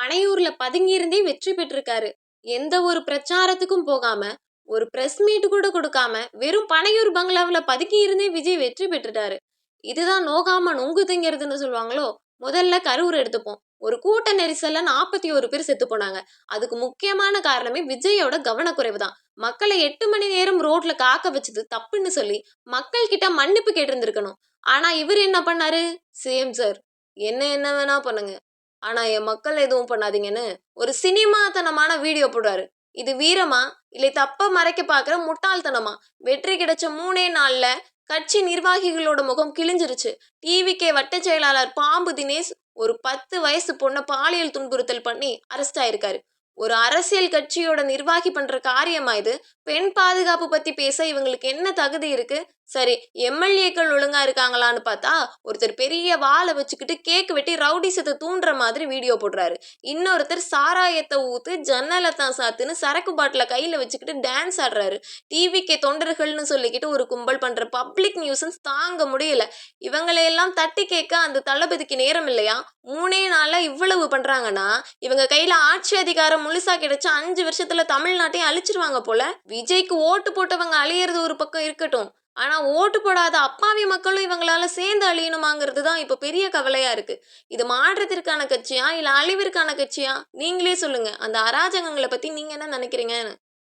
பனையூர்ல பதுங்கியிருந்தே வெற்றி பெற்றிருக்காரு. எந்த ஒரு பிரச்சாரத்துக்கும் போகாம, ஒரு பிரஸ் மீட் கூட கொடுக்காம, வெறும் பனையூர் பங்களாவுல பதுங்கியிருந்தே விஜய் வெற்றி பெற்றுட்டாரு. இதுதான் நோகாம நொங்கு திங்கிறதுன்னு சொல்லுவாங்களோ. முதல்ல கரூர் எடுத்துப்போம். ஒரு கூட்ட நெரிசல்ல 41 பேர் செத்து போனாங்க. அதுக்கு முக்கியமான காரணமே விஜயோட கவனக்குறைவு தான். மக்களை 8 மணி நேரம் ரோட்ல காக்க வச்சது தப்புன்னு சொல்லி மக்கள் கிட்ட மன்னிப்பு கேட்டிருந்திருக்கணும். ஆனா இவர் என்ன பண்ணாரு? சிஎம் சார், என்ன வேணா பண்ணுங்க, ஆனா என் மக்கள் எதுவும் பண்ணாதீங்கன்னு ஒரு சினிமாத்தனமான வீடியோ போடுறாரு. இது வீரமா இல்லை தப்ப மறைக்க பாக்குற முட்டாள்தனமா? வெற்றி கிடைச்ச 3 நாள்ல கட்சி நிர்வாகிகளோட முகம் கிழிஞ்சிருச்சு. டிவிகே வட்ட செயலாளர் பாம்பு தினேஷ் ஒரு 10 வயசு பொண்ண பாலியல் துன்புறுத்தல் பண்ணி அரெஸ்ட் ஆயிருக்காரு. ஒரு அரசியல் கட்சியோட நிர்வாகி பண்ற காரியமா இது? பெண் பாதுகாப்பு பத்தி பேச இவங்களுக்கு என்ன தகுதி இருக்கு? சரி, எம்எல்ஏக்கள் ஒழுங்கா இருக்காங்களான்னு பார்த்தா ஒருத்தர் பெரிய வாளை வச்சுக்கிட்டு கேக் வெட்டி ரவுடிசத்தை தூண்டுற மாதிரி வீடியோ போடுறாரு. இன்னொருத்தர் சாராயத்தை ஊத்து ஜன்னலை தான் சாத்துன்னு சரக்கு பாட்டில கையில வச்சுக்கிட்டு டான்ஸ் ஆடுறாரு. டிவிக்கே தொண்டர்கள்னு சொல்லிக்கிட்டு ஒரு கும்பல் பண்ற பப்ளிக் நியூசன்ஸ் தாங்க முடியல. இவங்களையெல்லாம் தட்டி கேட்க அந்த தளபதிக்கு நேரம் இல்லையா? 3 நாள்ல இவ்வளவு பண்றாங்கன்னா இவங்க கையில ஆட்சி அதிகாரம் முழுசா கிடைச்ச 5 வருஷத்துல தமிழ்நாட்டையும் அழிச்சிருவாங்க போல. விஜய்க்கு ஓட்டு போட்டவங்க அழியறது ஒரு பக்கம் இருக்கட்டும், ஆனா ஓட்டு போடாத அப்பாவி மக்களும் இவங்களால சேர்ந்து அழியணுமாங்கிறது தான் இப்ப பெரிய கவலையா இருக்கு. இது மாற்றத்திற்கான கட்சியா இல்ல அழிவிற்கான கட்சியா? நீங்களே சொல்லுங்க. அந்த அராஜகங்களை பத்தி நீங்க என்ன நினைக்கிறீங்க?